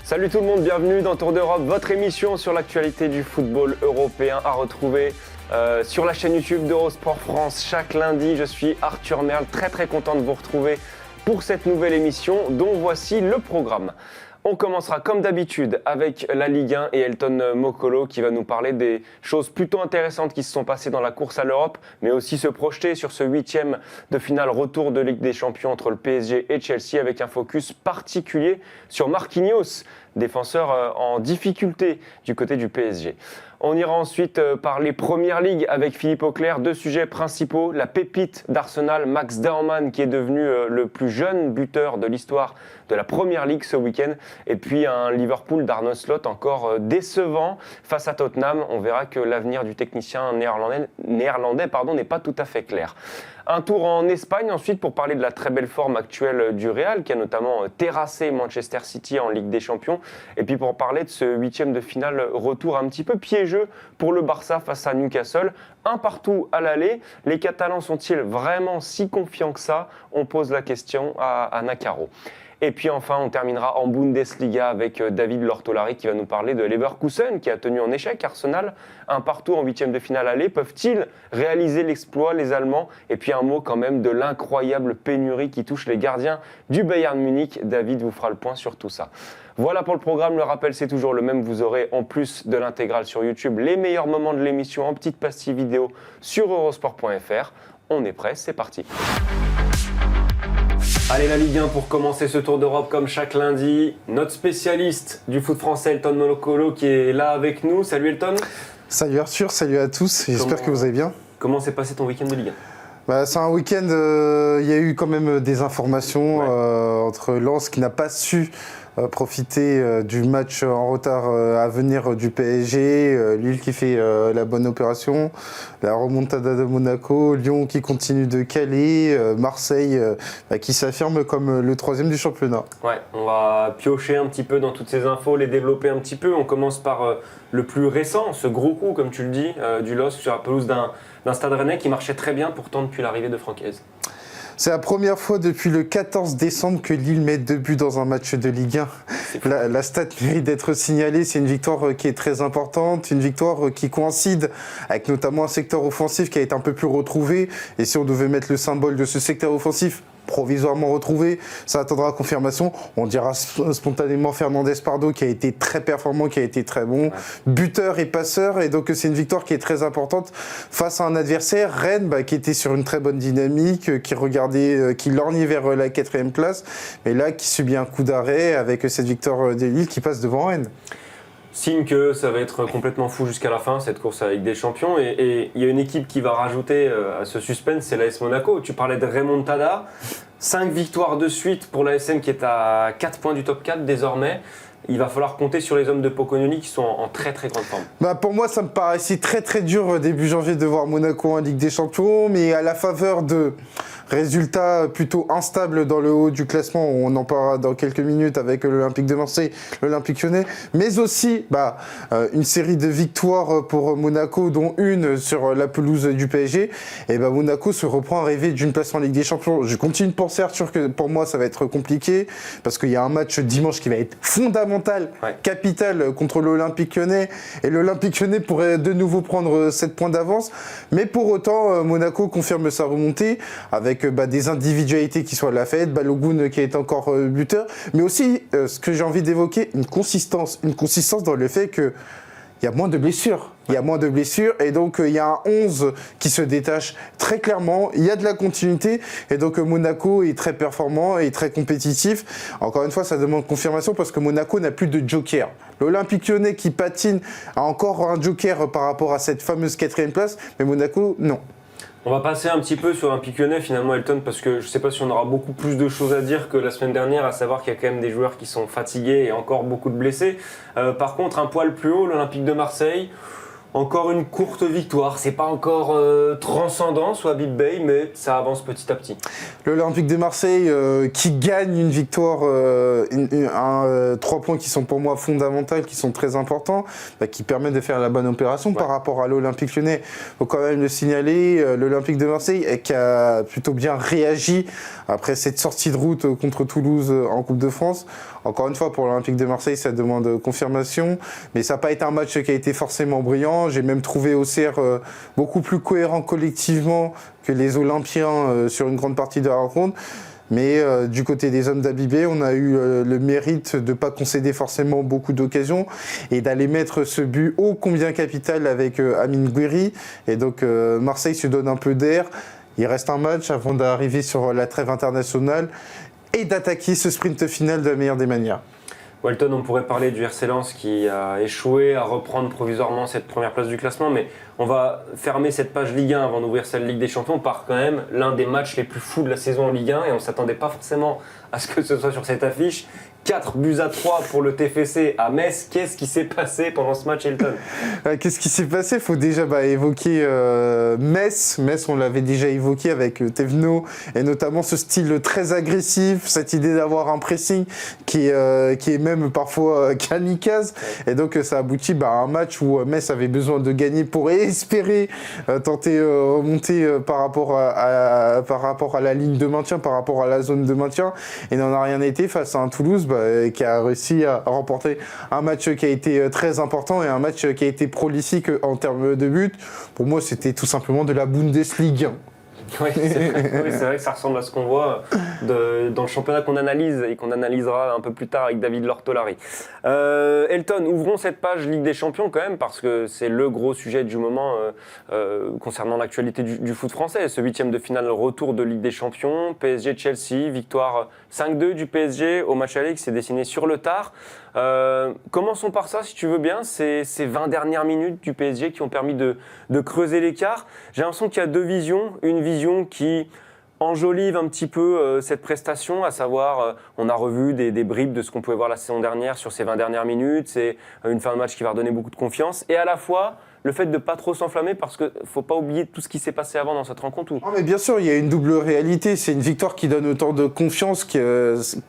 Salut tout le monde, bienvenue dans Tour d'Europe, votre émission sur l'actualité du football européen à retrouver sur la chaîne YouTube d'Eurosport France chaque lundi. Je suis Arthur Merle, très content de vous retrouver pour cette nouvelle émission dont voici le programme. On commencera comme d'habitude avec la Ligue 1 et Elton Mokolo qui va nous parler des choses plutôt intéressantes qui se sont passées dans la course à l'Europe, mais aussi se projeter sur ce 8e de finale retour de Ligue des Champions entre le PSG et Chelsea avec un focus particulier sur Marquinhos, défenseur en difficulté du côté du PSG. On ira ensuite parler Première Ligue avec Philippe Auclair. Deux sujets principaux, la pépite d'Arsenal, Max Darman, qui est devenu le plus jeune buteur de l'histoire de la Première Ligue ce week-end, et puis un Liverpool d'Arne Slot encore décevant face à Tottenham. On verra que l'avenir du technicien néerlandais n'est pas tout à fait clair. Un tour en Espagne ensuite pour parler de la très belle forme actuelle du Real qui a notamment terrassé Manchester City en Ligue des Champions, et puis pour parler de ce 8e de finale retour un petit peu piégeux pour le Barça face à Newcastle. Un partout à l'aller, les Catalans sont-ils vraiment si confiants que ça? On pose la question à Nakaro. Et puis enfin, on terminera en Bundesliga avec David Lortolari qui va nous parler de Leverkusen qui a tenu en échec Arsenal. Un partout en 8e de finale aller. Peuvent-ils réaliser l'exploit, les Allemands? Et puis un mot quand même de l'incroyable pénurie qui touche les gardiens du Bayern Munich. David vous fera le point sur tout ça. Voilà pour le programme. Le rappel, c'est toujours le même. Vous aurez en plus de l'intégrale sur YouTube les meilleurs moments de l'émission en petite pastille vidéo sur eurosport.fr. On est prêt, c'est parti. Allez, la Ligue 1 pour commencer ce Tour d'Europe comme chaque lundi. Notre spécialiste du foot français, Elton Mokolo, qui est là avec nous. Salut Elton. Salut Arthur, salut à tous. J'espère que vous allez bien. Comment s'est passé ton week-end de Ligue 1? C'est un week-end, il y a eu quand même des informations entre Lens qui n'a pas su profiter du match en retard à venir du PSG, Lille qui fait la bonne opération, la remontada de Monaco, Lyon qui continue de caler, Marseille qui s'affirme comme le 3e du championnat. Ouais, on va piocher un petit peu dans toutes ces infos, les développer un petit peu. On commence par le plus récent, ce gros coup, comme tu le dis, du LOSC sur la pelouse d'un Stade Rennais qui marchait très bien pourtant depuis l'arrivée de Francaise. C'est la première fois depuis le 14 décembre que Lille met 2 buts dans un match de Ligue 1. La stat mérite d'être signalée. C'est une victoire qui est très importante, une victoire qui coïncide avec notamment un secteur offensif qui a été un peu plus retrouvé. Et si on devait mettre le symbole de ce secteur offensif provisoirement retrouvé, ça attendra confirmation. On dira spontanément Fernandez Pardo qui a été très performant, qui a été très bon, buteur et passeur, et donc c'est une victoire qui est très importante face à un adversaire, Rennes, qui était sur une très bonne dynamique, qui lorgnait vers la 4e place, mais là qui subit un coup d'arrêt avec cette victoire de Lille qui passe devant Rennes. Signe que ça va être complètement fou jusqu'à la fin, cette course avec des champions. Et il y a une équipe qui va rajouter à ce suspense, c'est l'AS Monaco. Tu parlais de remontada, 5 victoires de suite pour l'ASM qui est à 4 points du top 4 désormais. Il va falloir compter sur les hommes de Pocognoni qui sont en très grande forme. Pour moi, ça me paraissait très dur début janvier de voir Monaco en Ligue des Champions, mais à la faveur de résultats plutôt instables dans le haut du classement, on en parlera dans quelques minutes avec l'Olympique de Marseille, l'Olympique Lyonnais, mais aussi une série de victoires pour Monaco, dont une sur la pelouse du PSG. Et Monaco se reprend à rêver d'une place en Ligue des Champions. Je continue de penser, Arthur, que pour moi ça va être compliqué, parce qu'il y a un match dimanche qui va être fondamental, capital contre l'Olympique Lyonnais, et l'Olympique Lyonnais pourrait de nouveau prendre 7 points d'avance. Mais pour autant, Monaco confirme sa remontée avec des individualités qui sont à la fête, Balogun qui est encore buteur, mais aussi ce que j'ai envie d'évoquer, une consistance dans le fait que il y a moins de blessures. Il y a moins de blessures et donc il y a un 11 qui se détache très clairement. Il y a de la continuité et donc Monaco est très performant et très compétitif. Encore une fois, ça demande confirmation parce que Monaco n'a plus de joker. L'Olympique Lyonnais qui patine a encore un joker par rapport à cette fameuse 4e place, mais Monaco, non. On va passer un petit peu sur l'Olympique Lyonnais finalement, Elton, parce que je ne sais pas si on aura beaucoup plus de choses à dire que la semaine dernière, à savoir qu'il y a quand même des joueurs qui sont fatigués et encore beaucoup de blessés. Par contre, un poil plus haut, l'Olympique de Marseille, encore une courte victoire. C'est pas encore transcendant, soit Big Bay, mais ça avance petit à petit. L'Olympique de Marseille qui gagne une victoire, 3 points qui sont pour moi fondamentaux, qui sont très importants, qui permettent de faire la bonne opération par rapport à l'Olympique Lyonnais. Il faut quand même le signaler, l'Olympique de Marseille qui a plutôt bien réagi après cette sortie de route contre Toulouse en Coupe de France, Encore une fois, pour l'Olympique de Marseille, ça demande confirmation, mais ça n'a pas été un match qui a été forcément brillant. J'ai même trouvé Auxerre beaucoup plus cohérent collectivement que les Olympiens sur une grande partie de la rencontre. Mais du côté des hommes d'Abibé, on a eu le mérite de ne pas concéder forcément beaucoup d'occasions et d'aller mettre ce but ô combien capital avec Amine Gouiri. Et donc Marseille se donne un peu d'air. Il reste un match avant d'arriver sur la trêve internationale et d'attaquer ce sprint final de la meilleure des manières. Walton, on pourrait parler du RC Lens qui a échoué à reprendre provisoirement cette première place du classement, mais on va fermer cette page Ligue 1 avant d'ouvrir celle Ligue des Champions par quand même l'un des matchs les plus fous de la saison en Ligue 1 et on ne s'attendait pas forcément à ce que ce soit sur cette affiche. 4-3 pour le TFC à Metz. Qu'est-ce qui s'est passé pendant ce match, Elton ? Qu'est-ce qui s'est passé ? Il faut déjà évoquer Metz. Metz, on l'avait déjà évoqué avec Thévenot, et notamment ce style très agressif, cette idée d'avoir un pressing qui est même parfois kamikaze. Et donc ça aboutit à un match où Metz avait besoin de gagner pour espérer tenter remonter par rapport à la ligne de maintien, par rapport à la zone de maintien. Et n'en a rien été face à un Toulouse qui a réussi à remporter un match qui a été très important et un match qui a été prolifique en termes de buts. Pour moi, c'était tout simplement de la Bundesliga. Oui, c'est vrai que ça ressemble à ce qu'on voit dans le championnat qu'on analyse et qu'on analysera un peu plus tard avec David Lortolari. Elton, ouvrons cette page Ligue des Champions quand même parce que c'est le gros sujet du moment concernant l'actualité du foot français. Ce 8e de finale retour de Ligue des Champions, PSG-Chelsea, victoire 5-2 du PSG au match aller qui s'est dessiné sur le tard. Commençons par ça si tu veux bien, ces 20 dernières minutes du PSG qui ont permis de creuser l'écart. J'ai l'impression qu'il y a deux visions, une vision qui enjolive un petit peu cette prestation, à savoir on a revu des bribes de ce qu'on pouvait voir la saison dernière sur ces 20 dernières minutes, c'est une fin de match qui va redonner beaucoup de confiance, et à la fois le fait de ne pas trop s'enflammer parce qu'il ne faut pas oublier tout ce qui s'est passé avant dans cette rencontre. Non, mais bien sûr, il y a une double réalité. C'est une victoire qui donne autant de confiance, qui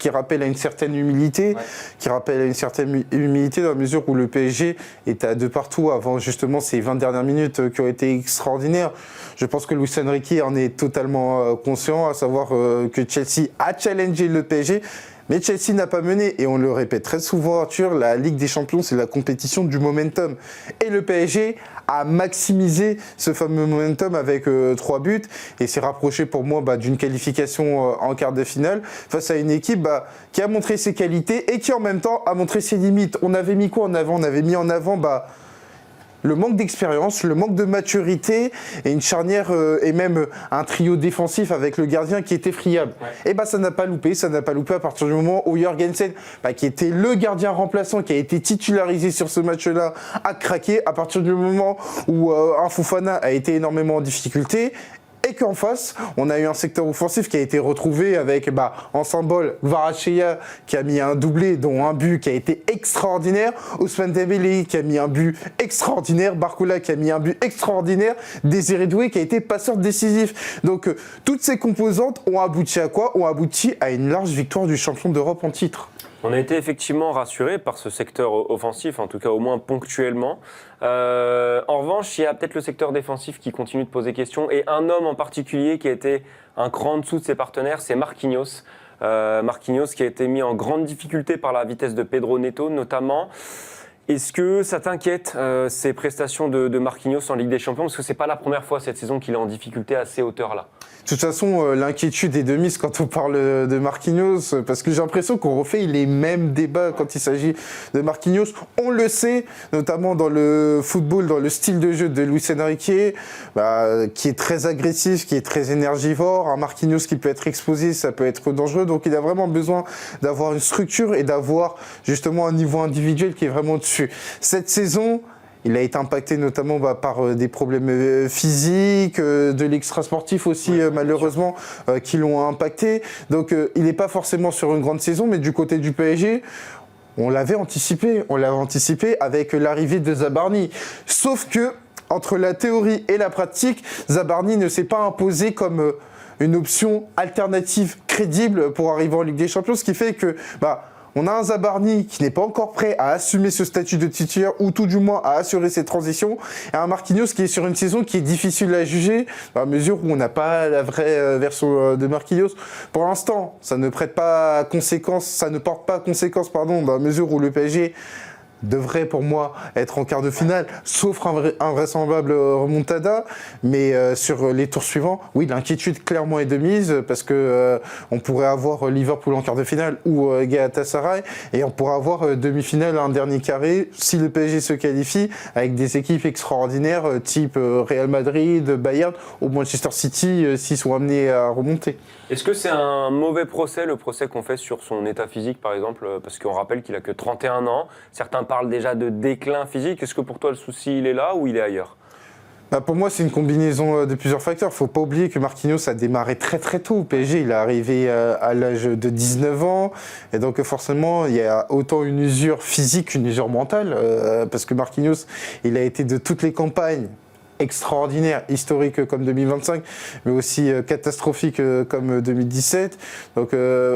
rappelle à une certaine humilité, dans la mesure où le PSG est à deux partout avant justement ces 20 dernières minutes qui ont été extraordinaires. Je pense que Luis Enrique en est totalement conscient, à savoir que Chelsea a challengé le PSG. Mais Chelsea n'a pas mené, et on le répète très souvent, Arthur, la Ligue des Champions, c'est la compétition du momentum. Et le PSG a maximisé ce fameux momentum avec 3 buts, et s'est rapproché pour moi d'une qualification en quart de finale, face à une équipe qui a montré ses qualités, et qui en même temps a montré ses limites. On avait mis quoi en avant ? On avait mis en avant le manque d'expérience, le manque de maturité et une charnière et même un trio défensif avec le gardien qui était friable. Ouais. Et ça n'a pas loupé à partir du moment où Jørgensen, qui était le gardien remplaçant, qui a été titularisé sur ce match-là, a craqué à partir du moment où un Fofana a été énormément en difficulté. Et qu'en face, on a eu un secteur offensif qui a été retrouvé avec, en symbole, Kvaratskhelia qui a mis un doublé, dont un but qui a été extraordinaire, Ousmane Dembélé qui a mis un but extraordinaire, Barcola qui a mis un but extraordinaire, Désiré Doué qui a été passeur décisif. Donc, toutes ces composantes ont abouti à quoi ? Ont abouti à une large victoire du champion d'Europe en titre. On a été effectivement rassuré par ce secteur offensif, en tout cas au moins ponctuellement. En revanche, il y a peut-être le secteur défensif qui continue de poser question, et un homme en particulier qui a été un cran en dessous de ses partenaires, c'est Marquinhos. Marquinhos qui a été mis en grande difficulté par la vitesse de Pedro Neto notamment. Est-ce que ça t'inquiète, ces prestations de Marquinhos en Ligue des Champions ? Parce que ce n'est pas la première fois cette saison qu'il est en difficulté à ces hauteurs-là. De toute façon, l'inquiétude est de mise quand on parle de Marquinhos, parce que j'ai l'impression qu'on refait les mêmes débats quand il s'agit de Marquinhos. On le sait, notamment dans le football, dans le style de jeu de Luis Enrique, qui est très agressif, qui est très énergivore. Un Marquinhos qui peut être exposé, ça peut être dangereux. Donc il a vraiment besoin d'avoir une structure et d'avoir justement un niveau individuel qui est vraiment dessus. Cette saison, il a été impacté notamment par des problèmes physiques, de l'extra-sportif aussi malheureusement qui l'ont impacté. Donc il n'est pas forcément sur une grande saison, mais du côté du PSG, on l'avait anticipé avec l'arrivée de Zabarni. Sauf que entre la théorie et la pratique, Zabarni ne s'est pas imposé comme une option alternative crédible pour arriver en Ligue des Champions, ce qui fait que On a un Zabarni qui n'est pas encore prêt à assumer ce statut de titulaire ou tout du moins à assurer ses transitions. Et un Marquinhos qui est sur une saison qui est difficile à juger à mesure où on n'a pas la vraie version de Marquinhos. Pour l'instant, ça ne porte pas conséquence, dans la mesure où le PSG devrait pour moi être en quart de finale, sauf un vraisemblable remontada. Mais sur les tours suivants, oui, l'inquiétude clairement est de mise parce que on pourrait avoir Liverpool en quart de finale ou Galatasaray et on pourrait avoir demi-finale, un dernier carré si le PSG se qualifie avec des équipes extraordinaires type Real Madrid, Bayern ou Manchester City s'ils sont amenés à remonter. Est-ce que c'est un mauvais procès, le procès qu'on fait sur son état physique, par exemple, parce qu'on rappelle qu'il a que 31 ans, certains parlent déjà de déclin physique. Est-ce que pour toi, le souci, il est là ou il est ailleurs ? Pour moi, c'est une combinaison de plusieurs facteurs. Faut pas oublier que Marquinhos a démarré très très tôt au PSG. Il est arrivé à l'âge de 19 ans. Et donc forcément, il y a autant une usure physique qu'une usure mentale. Parce que Marquinhos, il a été de toutes les campagnes extraordinaire, historique comme 2025, mais aussi catastrophique comme 2017. Donc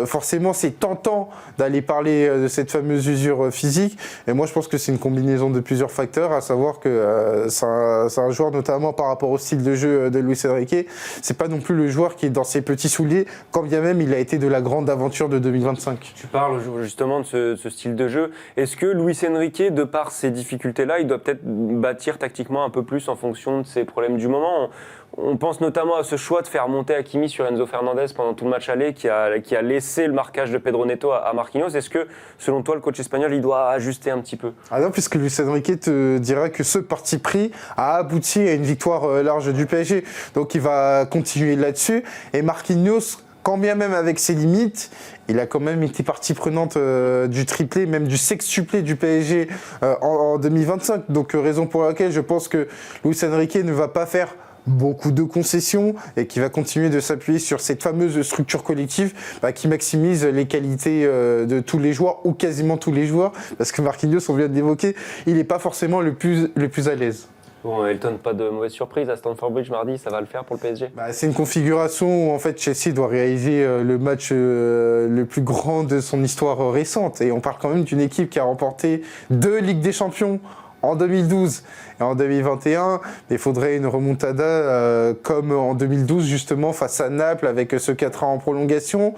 forcément, c'est tentant d'aller parler de cette fameuse usure physique. Et moi, je pense que c'est une combinaison de plusieurs facteurs, à savoir que c'est un joueur, notamment par rapport au style de jeu de Luis Enrique, c'est pas non plus le joueur qui est dans ses petits souliers, quand bien même il a été de la grande aventure de 2025. Tu parles justement de ce style de jeu. Est-ce que Luis Enrique, de par ces difficultés-là, il doit peut-être bâtir tactiquement un peu plus en fonction de ses problèmes du moment? On pense notamment à ce choix de faire monter Hakimi sur Enzo Fernandez pendant tout le match aller qui a laissé le marquage de Pedro Neto à Marquinhos. Est-ce que, selon toi, le coach espagnol, il doit ajuster un petit peu? Ah non, puisque Luis Enrique te dira que ce parti pris a abouti à une victoire large du PSG. Donc il va continuer là-dessus. Et Marquinhos, quand bien même avec ses limites, il a quand même été partie prenante du triplé, même du sextuplé du PSG en 2025. Donc raison pour laquelle je pense que Luis Enrique ne va pas faire beaucoup de concessions et qui va continuer de s'appuyer sur cette fameuse structure collective qui maximise les qualités de tous les joueurs ou quasiment tous les joueurs, parce que Marquinhos, on vient de l'évoquer, il n'est pas forcément le plus à l'aise. Bon, Elton, pas de mauvaise surprise à Stamford Bridge mardi, ça va le faire pour le PSG? C'est une configuration où en fait Chelsea doit réaliser le match le plus grand de son histoire récente, et on parle quand même d'une équipe qui a remporté 2 Ligues des Champions en 2012 et en 2021, mais il faudrait une remontada comme en 2012 justement face à Naples avec ce 4-1 en prolongation.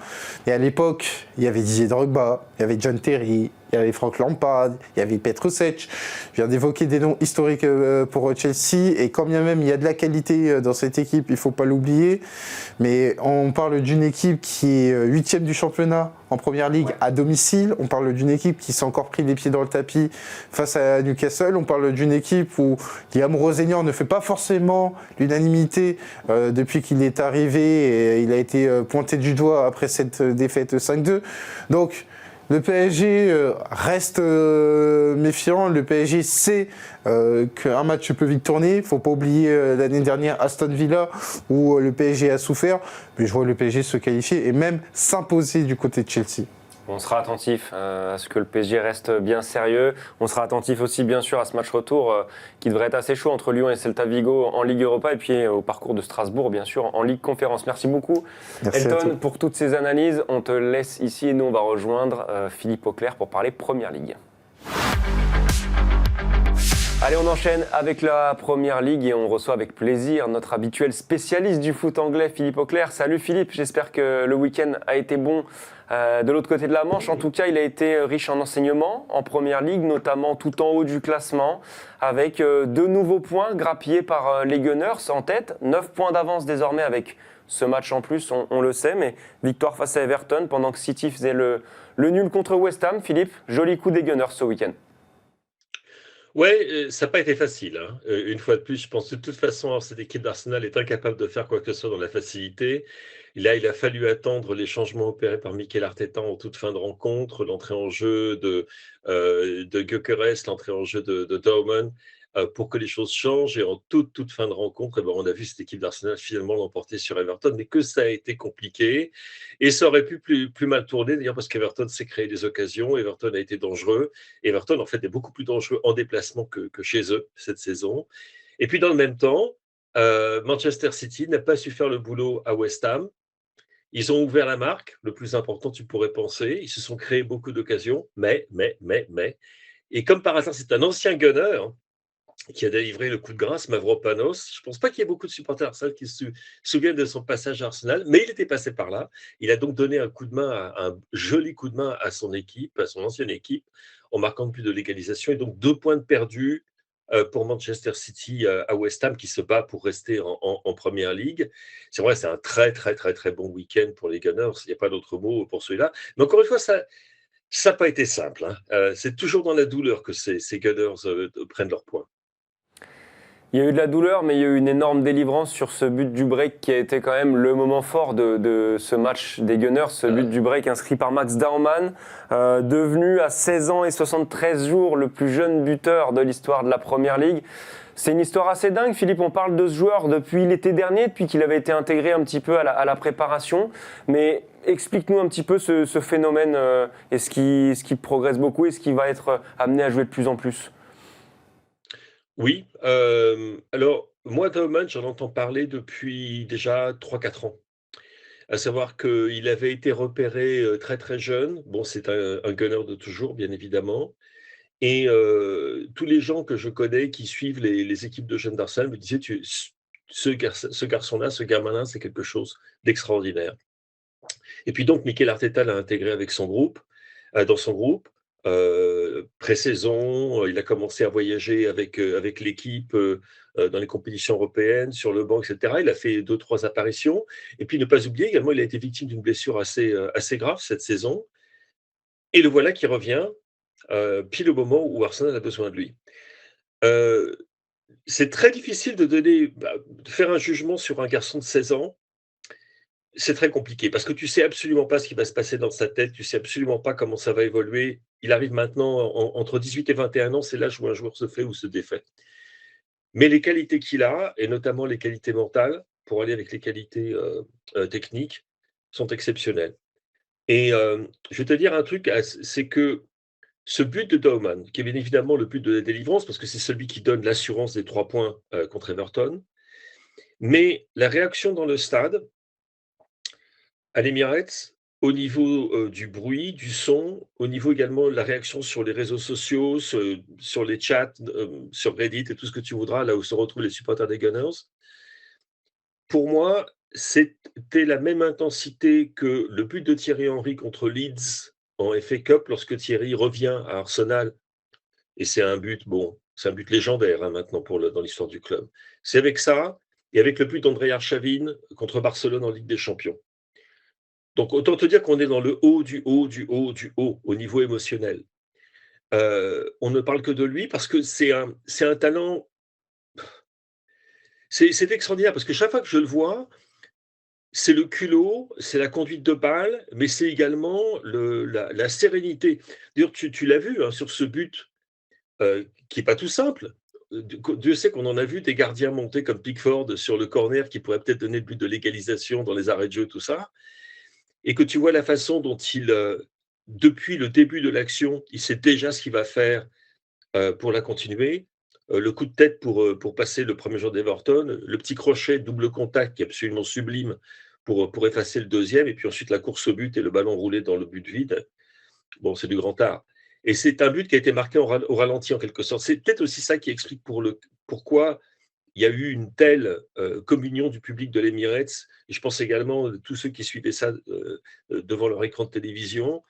Et à l'époque, il y avait Didier Drogba, il y avait John Terry, il y avait Frank Lampard, il y avait Petr Cech. Je viens d'évoquer des noms historiques pour Chelsea, et quand bien même il y a de la qualité dans cette équipe, il ne faut pas l'oublier. Mais on parle d'une équipe qui est 8e du championnat en première ligue à domicile. On parle d'une équipe qui s'est encore pris les pieds dans le tapis face à Newcastle. On parle d'une équipe où Liam Rosenior ne fait pas forcément l'unanimité depuis qu'il est arrivé, et il a été pointé du doigt après cette défaite 5-2. Donc le PSG reste méfiant. Le PSG sait qu'un match peut vite tourner. Il ne faut pas oublier l'année dernière Aston Villa où le PSG a souffert. Mais je vois le PSG se qualifier et même s'imposer du côté de Chelsea. On sera attentif à ce que le PSG reste bien sérieux. On sera attentif aussi bien sûr à ce match retour qui devrait être assez chaud entre Lyon et Celta Vigo en Ligue Europa, et puis au parcours de Strasbourg bien sûr en Ligue Conférence. Merci beaucoup Elton pour toutes ces analyses. On te laisse ici et nous on va rejoindre Philippe Auclair pour parler Première Ligue. Allez, on enchaîne avec la Première Ligue et on reçoit avec plaisir notre habituel spécialiste du foot anglais, Philippe Auclair. Salut Philippe, j'espère que le week-end a été bon de l'autre côté de la Manche. En tout cas, il a été riche en enseignements en Première Ligue, notamment tout en haut du classement, avec 2 nouveaux points grappillés par les Gunners en tête. 9 points d'avance désormais avec ce match en plus, on le sait, mais victoire face à Everton pendant que City faisait le nul contre West Ham. Philippe, joli coup des Gunners ce week-end. Ouais, ça n'a pas été facile. Une fois de plus, je pense que de toute façon, cette équipe d'Arsenal est incapable de faire quoi que ce soit dans la facilité. Et là, il a fallu attendre les changements opérés par Mikel Arteta en toute fin de rencontre, l'entrée en jeu de Gyökeres, l'entrée en jeu de Dortmund, pour que les choses changent. Et en toute fin de rencontre, on a vu cette équipe d'Arsenal finalement l'emporter sur Everton, mais que ça a été compliqué. Et ça aurait pu plus mal tourner, d'ailleurs, parce qu'Everton s'est créé des occasions. Everton a été dangereux. Everton, en fait, est beaucoup plus dangereux en déplacement que chez eux cette saison. Et puis, dans le même temps, Manchester City n'a pas su faire le boulot à West Ham. Ils ont ouvert la marque, le plus important, tu pourrais penser. Ils se sont créés beaucoup d'occasions, mais. Et comme par hasard, c'est un ancien gunner qui a délivré le coup de grâce, Mavropanos. Je ne pense pas qu'il y ait beaucoup de supporters Arsenal qui se souviennent de son passage à Arsenal, mais il était passé par là. Il a donc donné un coup de main, un joli coup de main à son équipe, à son ancienne équipe, en marquant plus de l'égalisation. Et donc 2 points de perdus pour Manchester City à West Ham qui se bat pour rester en Première Ligue. C'est vrai, c'est un très, très, très, très bon week-end pour les Gunners. Il n'y a pas d'autre mot pour celui-là. Mais encore une fois, ça n'a pas été simple. C'est toujours dans la douleur que ces Gunners prennent leurs points. Il y a eu de la douleur, mais il y a eu une énorme délivrance sur ce but du break qui a été quand même le moment fort de ce match des Gunners. Ce but du break inscrit par Max Daumann, devenu à 16 ans et 73 jours le plus jeune buteur de l'histoire de la Première Ligue. C'est une histoire assez dingue, Philippe. On parle de ce joueur depuis l'été dernier, depuis qu'il avait été intégré un petit peu à la préparation. Mais explique-nous un petit peu ce phénomène. Est-ce qu'il progresse beaucoup? Est-ce qu'il va être amené à jouer de plus en plus? Oui, alors moi, Daumann, j'en entends parler depuis déjà 3-4 ans. À savoir qu'il avait été repéré très très jeune. Bon, c'est un gunner de toujours, bien évidemment. Et tous les gens que je connais qui suivent les équipes de jeunes d'Arsenal me disaient ce garçon-là, ce gamin-là, c'est quelque chose d'extraordinaire. Et puis donc, Mikel Arteta l'a intégré avec son groupe, dans son groupe. Pré-saison, il a commencé à voyager avec l'équipe dans les compétitions européennes, sur le banc, etc. Il a fait 2-3 apparitions. Et puis, ne pas oublier également, il a été victime d'une blessure assez grave cette saison. Et le voilà qui revient pile au moment où Arsenal a besoin de lui. C'est très difficile de faire un jugement sur un garçon de 16 ans. C'est très compliqué parce que tu sais absolument pas ce qui va se passer dans sa tête, tu sais absolument pas comment ça va évoluer. Il arrive maintenant entre 18 et 21 ans, c'est l'âge où un joueur se fait ou se défait. Mais les qualités qu'il a, et notamment les qualités mentales, pour aller avec les qualités techniques, sont exceptionnelles. Et je vais te dire un truc, c'est que ce but de Daumann, qui est bien évidemment le but de la délivrance, parce que c'est celui qui donne l'assurance des 3 points contre Everton, mais la réaction dans le stade, à l'Emirates, au niveau du bruit, du son, au niveau également de la réaction sur les réseaux sociaux, sur les chats, sur Reddit et tout ce que tu voudras, là où se retrouvent les supporters des Gunners, pour moi, c'était la même intensité que le but de Thierry Henry contre Leeds en FA Cup lorsque Thierry revient à Arsenal. Et c'est un but légendaire maintenant dans l'histoire du club. C'est avec ça et avec le but d'André Arshavin contre Barcelone en Ligue des Champions. Donc autant te dire qu'on est dans le haut du haut du haut du haut au niveau émotionnel. On ne parle que de lui parce que c'est un talent. C'est extraordinaire parce que chaque fois que je le vois, c'est le culot, c'est la conduite de balle, mais c'est également la sérénité. D'ailleurs, tu l'as vu sur ce but qui n'est pas tout simple. Dieu sait qu'on en a vu des gardiens monter comme Pickford sur le corner qui pourrait peut-être donner le but de l'égalisation dans les arrêts de jeu, tout ça. Et que tu vois la façon dont depuis le début de l'action, il sait déjà ce qu'il va faire pour la continuer. Le coup de tête pour passer le premier joueur d'Everton, le petit crochet double contact qui est absolument sublime pour effacer le deuxième, et puis ensuite la course au but et le ballon roulé dans le but vide. Bon, c'est du grand art. Et c'est un but qui a été marqué au ralenti en quelque sorte. C'est peut-être aussi ça qui explique pourquoi il y a eu une telle communion du public de l'Emirates. Et je pense également de tous ceux qui suivaient ça devant leur écran de télévision.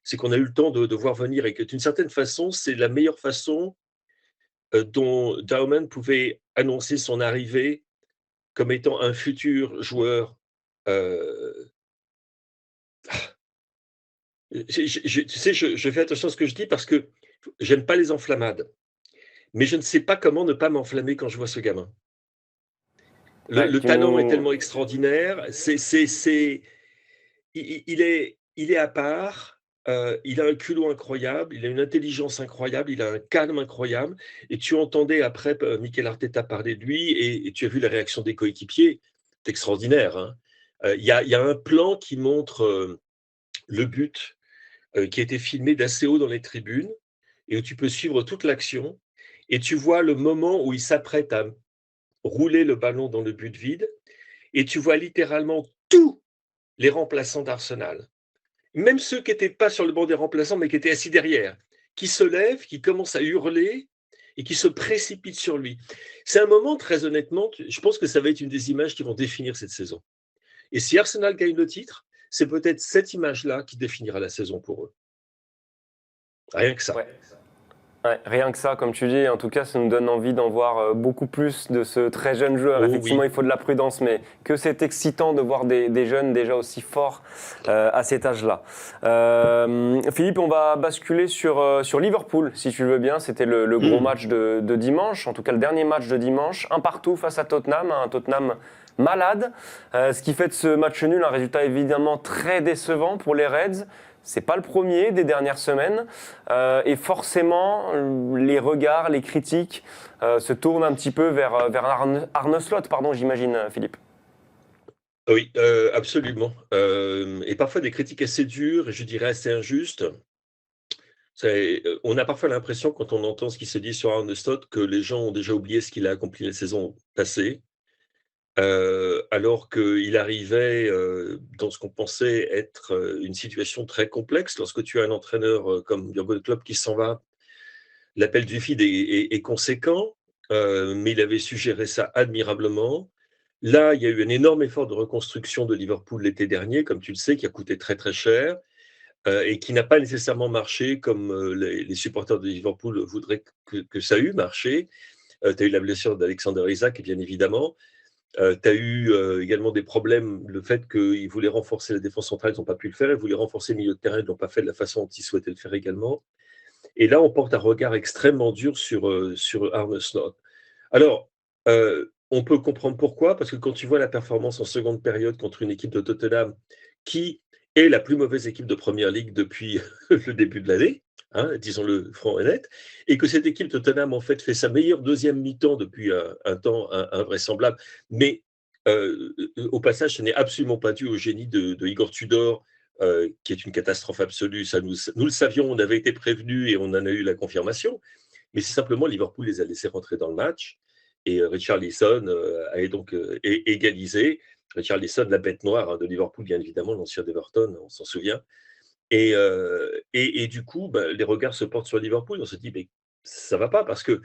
C'est qu'on a eu le temps de voir venir et que d'une certaine façon, c'est la meilleure façon dont Daumann pouvait annoncer son arrivée comme étant un futur joueur. Tu sais, je fais attention à ce que je dis parce que j'aime pas les enflammades. Mais je ne sais pas comment ne pas m'enflammer quand je vois ce gamin. Le talent est tellement extraordinaire. Il est à part. Il a un culot incroyable. Il a une intelligence incroyable. Il a un calme incroyable. Et tu entendais après Mikel Arteta parler de lui et tu as vu la réaction des coéquipiers. C'est extraordinaire. Il y a un plan qui montre le but qui a été filmé d'assez haut dans les tribunes et où tu peux suivre toute l'action. Et tu vois le moment où il s'apprête à rouler le ballon dans le but vide et tu vois littéralement tous les remplaçants d'Arsenal, même ceux qui n'étaient pas sur le banc des remplaçants, mais qui étaient assis derrière, qui se lèvent, qui commencent à hurler et qui se précipitent sur lui. C'est un moment, très honnêtement, je pense que ça va être une des images qui vont définir cette saison. Et si Arsenal gagne le titre, c'est peut-être cette image-là qui définira la saison pour eux. Rien que ça. Ouais. Ouais, rien que ça, comme tu dis, en tout cas, ça nous donne envie d'en voir beaucoup plus de ce très jeune joueur. Oh Effectivement, oui. il faut de la prudence, mais que c'est excitant de voir des jeunes déjà aussi forts à cet âge-là. Philippe, on va basculer sur Liverpool, si tu le veux bien. C'était le gros match de dimanche, en tout cas le dernier match de dimanche. Un partout face à Tottenham, un Tottenham malade. Ce qui fait de ce match nul un résultat évidemment très décevant pour les Reds. C'est pas le premier des dernières semaines et forcément les regards, les critiques se tournent un petit peu vers Arne Slot, pardon, j'imagine, Philippe. Oui, absolument. Et parfois des critiques assez dures et je dirais assez injustes. On a parfois l'impression, quand on entend ce qui se dit sur Arne Slot, que les gens ont déjà oublié ce qu'il a accompli la saison passée, alors qu'il arrivait dans ce qu'on pensait être une situation très complexe. Lorsque tu as un entraîneur comme Jürgen Klopp qui s'en va, l'appel du feed est conséquent, mais il avait su gérer ça admirablement. Là, il y a eu un énorme effort de reconstruction de Liverpool l'été dernier, comme tu le sais, qui a coûté très très cher et qui n'a pas nécessairement marché comme les supporters de Liverpool voudraient que ça ait marché. Tu as eu la blessure d'Alexander Isak, bien évidemment. Tu as eu également des problèmes, le fait qu'ils voulaient renforcer la défense centrale, ils n'ont pas pu le faire, ils voulaient renforcer le milieu de terrain, ils ne l'ont pas fait de la façon dont ils souhaitaient le faire également. Et là, on porte un regard extrêmement dur sur Arne Slot. Alors, on peut comprendre pourquoi, parce que quand tu vois la performance en seconde période contre une équipe de Tottenham qui est la plus mauvaise équipe de Première Ligue depuis le début de l'année, hein, disons-le franc et net, et que cette équipe Tottenham en fait sa meilleure deuxième mi-temps depuis un temps invraisemblable, mais au passage, ce n'est absolument pas dû au génie de Igor Tudor, qui est une catastrophe absolue. Ça, nous le savions, on avait été prévenus et on en a eu la confirmation, mais c'est simplement Liverpool les a laissés rentrer dans le match et Richarlison a donc égalisé. Richarlison, la bête noire de Liverpool, bien évidemment, l'ancien d'Everton, on s'en souvient. Et du coup, les regards se portent sur Liverpool. On se dit, mais ça va pas parce que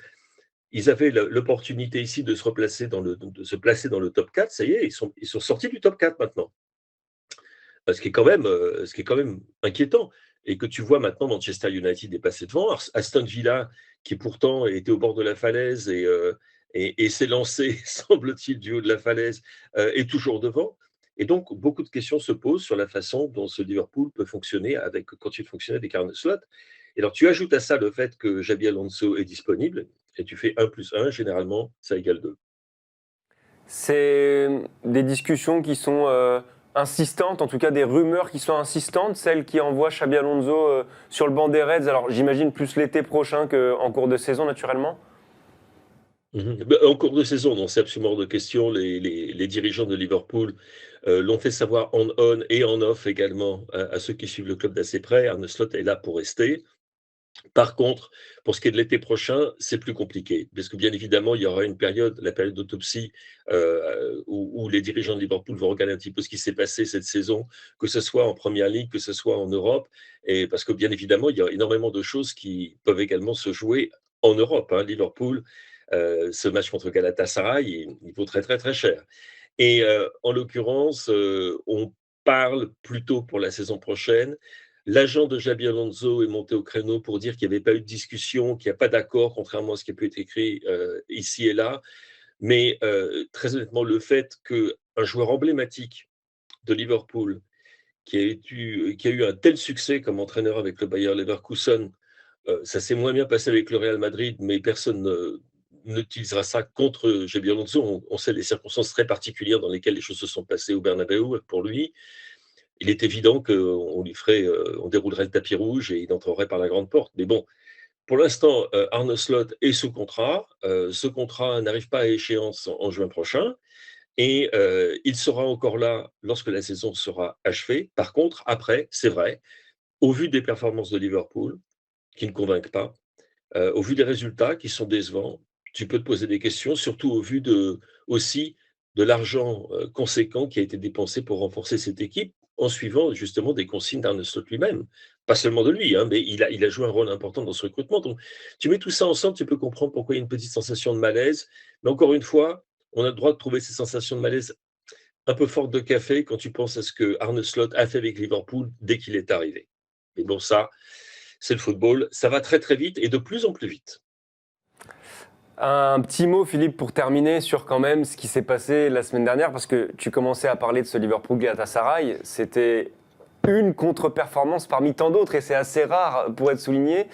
ils avaient l'opportunité ici de se placer dans le top 4. Ça y est, ils sont sortis du top 4 maintenant. Ce qui est quand même inquiétant. Et que tu vois maintenant Manchester United est passé devant, Aston Villa, qui pourtant était au bord de la falaise et s'est lancé, semble-t-il, du haut de la falaise, est toujours devant. Et donc, beaucoup de questions se posent sur la façon dont ce Liverpool peut fonctionner continue de fonctionner avec Arne Slot. Et alors, tu ajoutes à ça le fait que Xabi Alonso est disponible, et tu fais 1 + 1, généralement, ça égale 2. C'est des discussions qui sont insistantes, en tout cas des rumeurs qui sont insistantes, celles qui envoient Xabi Alonso sur le banc des Reds, alors j'imagine plus l'été prochain qu'en cours de saison naturellement. En cours de saison, non, c'est absolument hors de question. Les dirigeants de Liverpool l'ont fait savoir en on et en off également à ceux qui suivent le club d'assez près. Arne Slot est là pour rester. Par contre, pour ce qui est de l'été prochain, c'est plus compliqué, parce que bien évidemment, il y aura la période d'autopsie, où les dirigeants de Liverpool vont regarder un petit peu ce qui s'est passé cette saison, que ce soit en Première Ligue, que ce soit en Europe, et parce que bien évidemment, il y a énormément de choses qui peuvent également se jouer en Europe, hein. Liverpool, ce match contre Galatasaray, il vaut très très très cher. Et en l'occurrence, on parle plutôt pour la saison prochaine. L'agent de Xabi Alonso est monté au créneau pour dire qu'il n'y avait pas eu de discussion, qu'il n'y a pas d'accord, contrairement à ce qui a pu être écrit ici et là. Mais très honnêtement, le fait qu'un joueur emblématique de Liverpool, qui a eu un tel succès comme entraîneur avec le Bayer Leverkusen, ça s'est moins bien passé avec le Real Madrid, mais personne n'utilisera ça contre Xabi Alonso. On sait les circonstances très particulières dans lesquelles les choses se sont passées au Bernabéu pour lui. Il est évident qu'on on déroulerait le tapis rouge et il entrerait par la grande porte. Mais bon, pour l'instant, Arne Slot est sous contrat. Ce contrat n'arrive pas à échéance en juin prochain. Et il sera encore là lorsque la saison sera achevée. Par contre, après, c'est vrai, au vu des performances de Liverpool, qui ne convainquent pas, au vu des résultats qui sont décevants, tu peux te poser des questions, surtout au vu aussi de l'argent conséquent qui a été dépensé pour renforcer cette équipe. en suivant justement des consignes d'Arne Slot lui-même. Pas seulement de lui, hein, mais il a joué un rôle important dans ce recrutement. Donc, tu mets tout ça ensemble, tu peux comprendre pourquoi il y a une petite sensation de malaise. Mais encore une fois, on a le droit de trouver ces sensations de malaise un peu fortes de café quand tu penses à ce que Arne Slot a fait avec Liverpool dès qu'il est arrivé. Mais bon, ça, c'est le football. Ça va très très vite et de plus en plus vite. Un petit mot, Philippe, pour terminer sur quand même ce qui s'est passé la semaine dernière, parce que tu commençais à parler de ce Liverpool-Galatasaray. C'était une contre-performance parmi tant d'autres, et c'est assez rare pour être souligné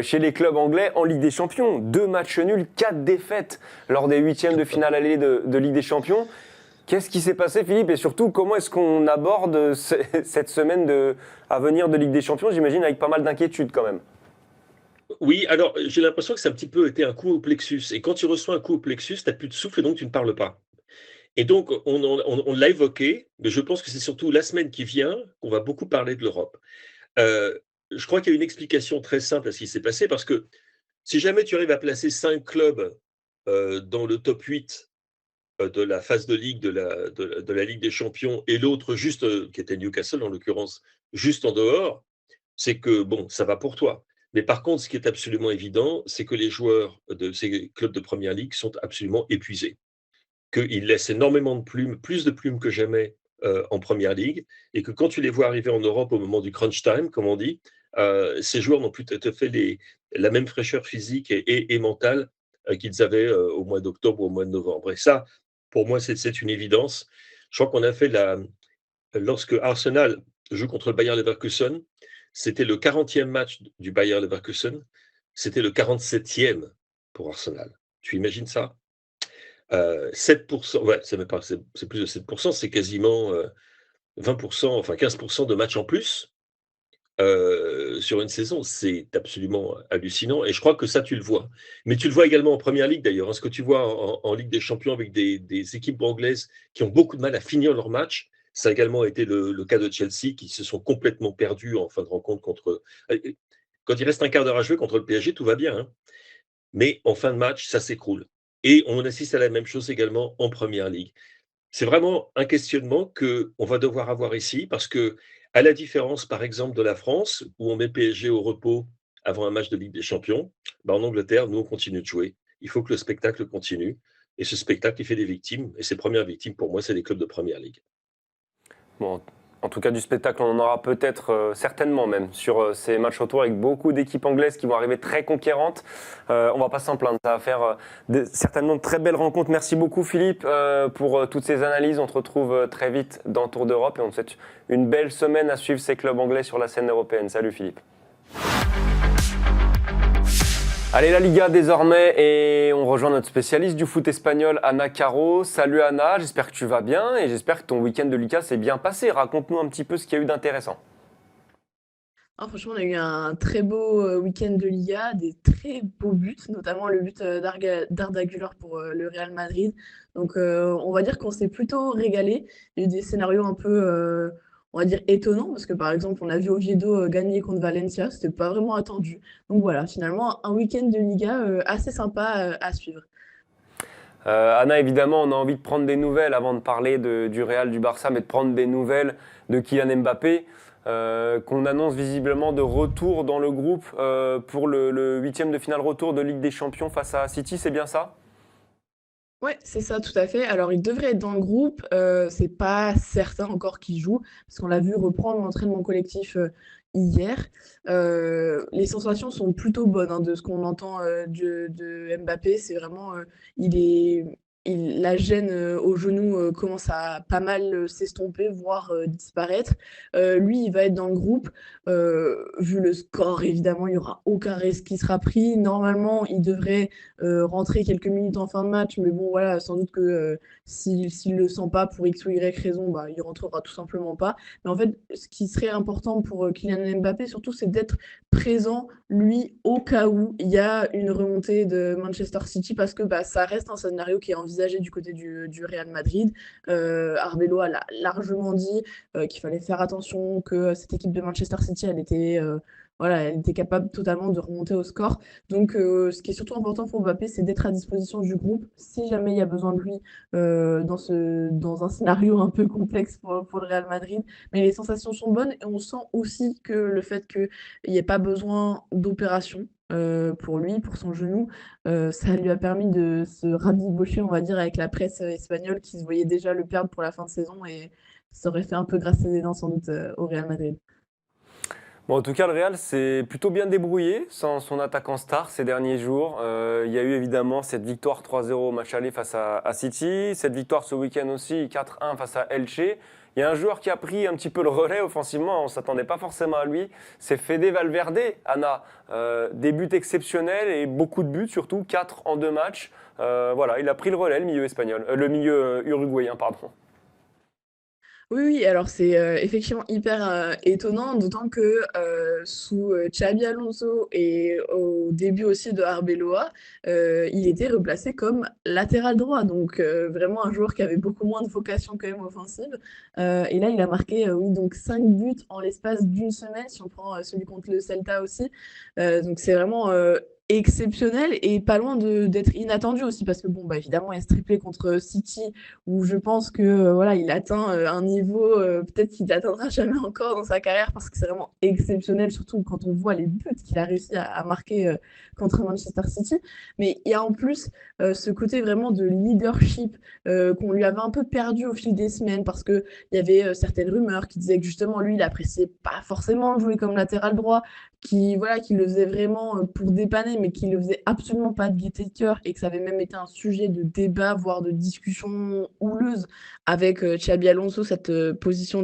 chez les clubs anglais en Ligue des Champions. 2 matchs nuls, 4 défaites lors des 8e de finale allée de Ligue des Champions. Qu'est-ce qui s'est passé, Philippe? Et surtout, comment est-ce qu'on aborde cette semaine à venir de Ligue des Champions, j'imagine, avec pas mal d'inquiétudes quand même? Oui, alors j'ai l'impression que ça a un petit peu été un coup au plexus. Et quand tu reçois un coup au plexus, tu n'as plus de souffle et donc tu ne parles pas. Et donc, on l'a évoqué, mais je pense que c'est surtout la semaine qui vient qu'on va beaucoup parler de l'Europe. Je crois qu'il y a une explication très simple à ce qui s'est passé, parce que si jamais tu arrives à placer 5 clubs dans le top 8 de la phase de Ligue de la Ligue des Champions, et l'autre juste, qui était Newcastle en l'occurrence, juste en dehors, c'est que bon, ça va pour toi. Mais par contre, ce qui est absolument évident, c'est que les joueurs de ces clubs de première ligue sont absolument épuisés, qu'ils laissent énormément de plumes, plus de plumes que jamais en première ligue, et que quand tu les vois arriver en Europe au moment du crunch time, comme on dit, ces joueurs n'ont plus tout à fait la même fraîcheur physique et mentale qu'ils avaient au mois d'octobre ou au mois de novembre. Et ça, pour moi, c'est une évidence. Je crois qu'on a fait lorsque Arsenal joue contre le Bayer Leverkusen, c'était le 40e match du Bayer Leverkusen, c'était le 47e pour Arsenal. Tu imagines ça? 7%, ouais, c'est plus de 7%, c'est quasiment 20%, enfin 15% de matchs en plus sur une saison. C'est absolument hallucinant, et je crois que ça, tu le vois. Mais tu le vois également en Première Ligue d'ailleurs, hein. Ce que tu vois en Ligue des Champions avec des équipes anglaises qui ont beaucoup de mal à finir leur match, ça a également été le cas de Chelsea, qui se sont complètement perdus en fin de rencontre quand il reste un quart d'heure à jouer contre le PSG, tout va bien, hein. Mais en fin de match, ça s'écroule. Et on assiste à la même chose également en Première Ligue. C'est vraiment un questionnement qu'on va devoir avoir ici, parce que, à la différence, par exemple, de la France, où on met PSG au repos avant un match de Ligue des Champions, en Angleterre, nous, on continue de jouer. Il faut que le spectacle continue. Et ce spectacle, il fait des victimes. Et ces premières victimes, pour moi, c'est les clubs de Première Ligue. Bon, en tout cas, du spectacle, on en aura peut-être, certainement même, sur ces matchs retour avec beaucoup d'équipes anglaises qui vont arriver très conquérantes. On va pas s'en plaindre, ça va faire certainement de très belles rencontres. Merci beaucoup, Philippe, pour toutes ces analyses. On te retrouve très vite dans Tour d'Europe, et on te souhaite une belle semaine à suivre ces clubs anglais sur la scène européenne. Salut, Philippe. Allez, la Liga désormais, et on rejoint notre spécialiste du foot espagnol, Ana Caro. Salut Ana, j'espère que tu vas bien et j'espère que ton week-end de Liga s'est bien passé. Raconte-nous un petit peu ce qu'il y a eu d'intéressant. Ah, franchement, on a eu un très beau week-end de Liga, des très beaux buts, notamment le but d'Arda Güler pour le Real Madrid. Donc, on va dire qu'on s'est plutôt régalé. Il y a eu des scénarios un peu, on va dire, étonnants, parce que par exemple, on a vu Oviedo gagner contre Valencia, c'était pas vraiment attendu. Donc voilà, finalement, un week-end de Liga assez sympa à suivre. Anna, évidemment, on a envie de prendre des nouvelles avant de parler du Real, du Barça, mais de prendre des nouvelles de Kylian Mbappé, qu'on annonce visiblement de retour dans le groupe pour le 8e de finale retour de Ligue des Champions face à City, c'est bien ça? Ouais, c'est ça, tout à fait. Alors, il devrait être dans le groupe. C'est pas certain encore qu'il joue, parce qu'on l'a vu reprendre l'entraînement collectif hier. Les sensations sont plutôt bonnes, hein, de ce qu'on entend de Mbappé. C'est vraiment, la gêne au genou commence à pas mal s'estomper, voire disparaître. Lui, il va être dans le groupe. Vu le score, évidemment, il n'y aura aucun risque qui sera pris. Normalement, il devrait rentrer quelques minutes en fin de match, mais bon, voilà, sans doute que s'il le sent pas pour X ou Y raison, bah, il rentrera tout simplement pas. Mais en fait, ce qui serait important pour Kylian Mbappé, surtout, c'est d'être présent, lui, au cas où il y a une remontée de Manchester City, parce que bah, ça reste un scénario qui est envisageable envisagé du côté du Real Madrid. Arbeloa l'a largement dit qu'il fallait faire attention, que cette équipe de Manchester City, voilà, elle était capable totalement de remonter au score. Donc, ce qui est surtout important pour Mbappé, c'est d'être à disposition du groupe si jamais il y a besoin de lui dans un scénario un peu complexe pour le Real Madrid. Mais les sensations sont bonnes et on sent aussi que le fait qu'il n'y ait pas besoin d'opération pour lui, pour son genou, ça lui a permis de se rabibocher, on va dire, avec la presse espagnole qui se voyait déjà le perdre pour la fin de saison et ça aurait fait un peu grasser les dents sans doute au Real Madrid. Bon, en tout cas, le Real s'est plutôt bien débrouillé sans son attaquant star ces derniers jours. Il y a eu évidemment cette victoire 3-0 au match aller face à City, cette victoire ce week-end aussi 4-1 face à Elche. Il y a un joueur qui a pris un petit peu le relais offensivement, on ne s'attendait pas forcément à lui, c'est Fede Valverde. Anna, des buts exceptionnels et beaucoup de buts, surtout 4 en 2 matchs. Voilà, il a pris le relais, le milieu uruguayen, pardon. Oui, alors c'est effectivement hyper étonnant, d'autant que sous Xabi Alonso et au début aussi de Arbeloa, il était replacé comme latéral droit, donc vraiment un joueur qui avait beaucoup moins de vocation quand même offensive. Et là, il a marqué oui, donc 5 buts en l'espace d'une semaine, si on prend celui contre le Celta aussi. Donc c'est vraiment exceptionnel et pas loin d'être inattendu aussi, parce que bon, bah, évidemment, il y a ce triplé contre City où je pense que voilà, il atteint un niveau peut-être qu'il n'atteindra jamais encore dans sa carrière parce que c'est vraiment exceptionnel, surtout quand on voit les buts qu'il a réussi à marquer contre Manchester City. Mais il y a en plus ce côté vraiment de leadership qu'on lui avait un peu perdu au fil des semaines parce qu'il y avait certaines rumeurs qui disaient que justement lui, il n'appréciait pas forcément jouer comme latéral droit, qui le faisait vraiment pour dépanner, mais qui le faisait absolument pas de gaieté de cœur et que ça avait même été un sujet de débat, voire de discussion houleuse avec Xabi Alonso, cette position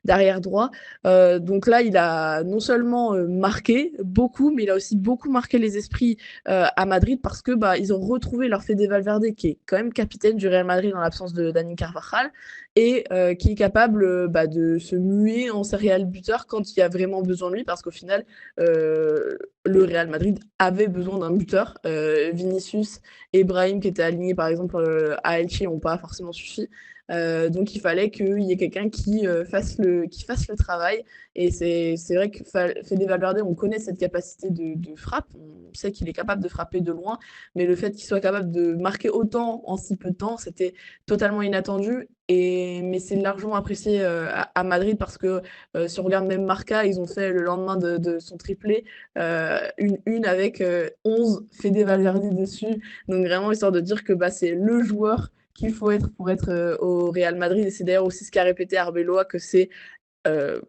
d'arrière droit. Donc là, il a non seulement marqué beaucoup, mais il a aussi beaucoup marqué les esprits à Madrid parce que bah, ils ont retrouvé leur Fede Valverde, qui est quand même capitaine du Real Madrid en l'absence de Dani Carvajal, et qui est capable de se muer en serial buteur quand il y a vraiment besoin de lui, parce qu'au final, le Real Madrid avait besoin d'un buteur. Vinicius et Brahim, qui étaient alignés par exemple à Elche, n'ont pas forcément suffi. Donc il fallait qu'il y ait quelqu'un qui fasse le travail. Et c'est vrai que Fede Valverde, on connaît cette capacité de frappe, on sait qu'il est capable de frapper de loin, mais le fait qu'il soit capable de marquer autant en si peu de temps, c'était totalement inattendu. Mais c'est largement apprécié à Madrid parce que si on regarde même Marca, ils ont fait le lendemain de son triplé une avec 11 Fede Valverde dessus. Donc vraiment histoire de dire que bah, c'est le joueur qu'il faut être pour être au Real Madrid. Et c'est d'ailleurs aussi ce qu'a répété Arbeloa, que c'est euh,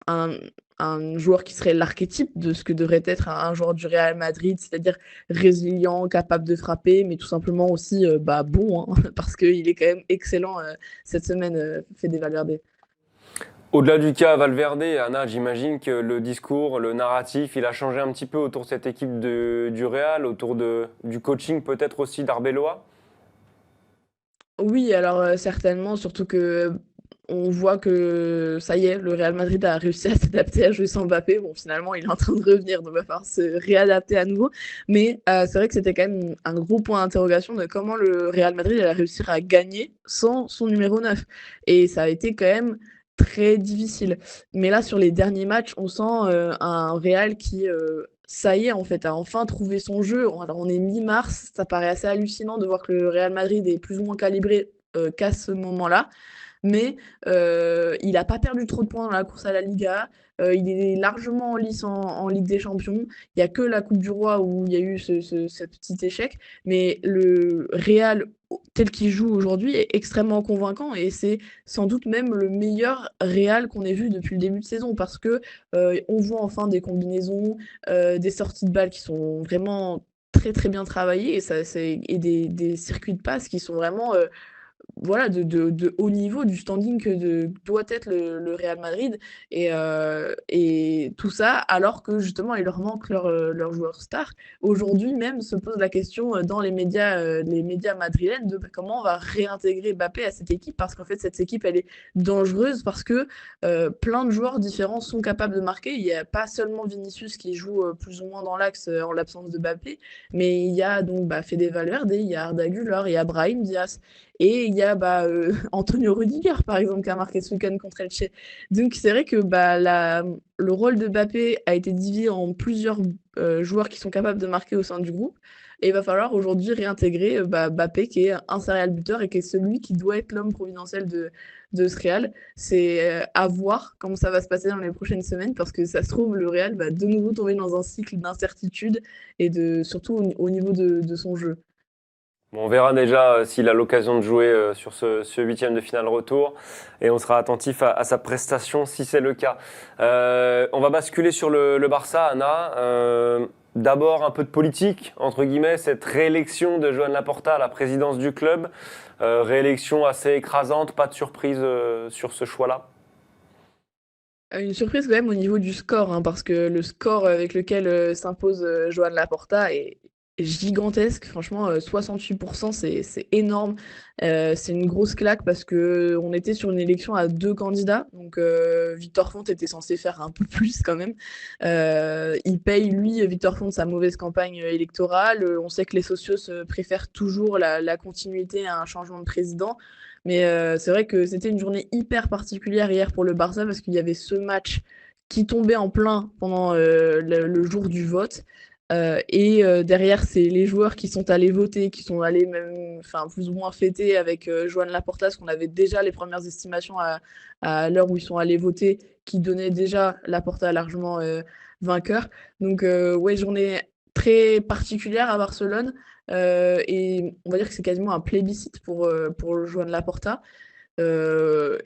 un, un joueur qui serait l'archétype de ce que devrait être un joueur du Real Madrid, c'est-à-dire résilient, capable de frapper, mais tout simplement aussi bon, hein, parce qu'il est quand même excellent cette semaine, Fede Valverde. Au-delà du cas Valverde, Anna, j'imagine que le discours, le narratif, il a changé un petit peu autour de cette équipe du Real, autour du coaching peut-être aussi d'Arbeloa. Oui, alors certainement, surtout que on voit que ça y est, le Real Madrid a réussi à s'adapter à jouer sans Mbappé. Bon, finalement, il est en train de revenir, donc il va falloir se réadapter à nouveau. Mais c'est vrai que c'était quand même un gros point d'interrogation de comment le Real Madrid allait réussir à gagner sans son numéro 9. Et ça a été quand même très difficile. Mais là, sur les derniers matchs, on sent un Real qui, ça y est, en fait, a enfin trouvé son jeu. Alors, on est mi-mars, ça paraît assez hallucinant de voir que le Real Madrid est plus ou moins calibré qu'à ce moment-là. Mais il n'a pas perdu trop de points dans la course à la Liga. Il est largement en lice en Ligue des Champions. Il n'y a que la Coupe du Roi où il y a eu ce petit échec. Mais le Real, tel qu'il joue aujourd'hui, est extrêmement convaincant. Et c'est sans doute même le meilleur Real qu'on ait vu depuis le début de saison. Parce que on voit enfin des combinaisons, des sorties de balles qui sont vraiment très très bien travaillées. Et des circuits de passe qui sont vraiment voilà, de haut niveau, du standing que doit être le Real Madrid. Et tout ça, alors que justement, il leur manque leur joueur star. Aujourd'hui même se pose la question dans les médias madrilènes de comment on va réintégrer Mbappé à cette équipe, parce qu'en fait, cette équipe, elle est dangereuse parce que plein de joueurs différents sont capables de marquer. Il n'y a pas seulement Vinicius qui joue plus ou moins dans l'axe en l'absence de Mbappé, mais il y a donc Fede Valverde, il y a Arda Güler, il y a Brahim Diaz. Et il y a Antonio Rudiger, par exemple, qui a marqué ce week-end contre Elche. Donc c'est vrai que le rôle de Mbappé a été divisé en plusieurs joueurs qui sont capables de marquer au sein du groupe. Et il va falloir aujourd'hui réintégrer Mbappé, qui est un serial buteur et qui est celui qui doit être l'homme providentiel de ce Real. C'est à voir comment ça va se passer dans les prochaines semaines, parce que ça se trouve, le Real va de nouveau tomber dans un cycle d'incertitude et surtout au niveau de son jeu. Bon, on verra déjà s'il a l'occasion de jouer sur ce huitième de finale retour et on sera attentif à sa prestation si c'est le cas. On va basculer sur le Barça, Anna. D'abord un peu de politique, entre guillemets, cette réélection de Joan Laporta à la présidence du club. Réélection assez écrasante, pas de surprise sur ce choix-là? Une surprise quand même au niveau du score, hein, parce que le score avec lequel s'impose Joan Laporta est gigantesque. Franchement, 68%, c'est énorme. C'est une grosse claque parce qu'on était sur une élection à 2 candidats. Donc, Victor Font était censé faire un peu plus quand même. Il paye, lui, Victor Font, sa mauvaise campagne électorale. On sait que les socios préfèrent toujours la continuité à un changement de président. Mais c'est vrai que c'était une journée hyper particulière hier pour le Barça, parce qu'il y avait ce match qui tombait en plein pendant le jour du vote. Derrière, c'est les joueurs qui sont allés voter, qui sont allés même, enfin, plus ou moins fêter avec Joan Laporta, parce qu'on avait déjà les premières estimations à l'heure où ils sont allés voter, qui donnaient déjà Laporta largement vainqueur. Donc, ouais, journée très particulière à Barcelone. Et on va dire que c'est quasiment un plébiscite pour Joan Laporta. Euh,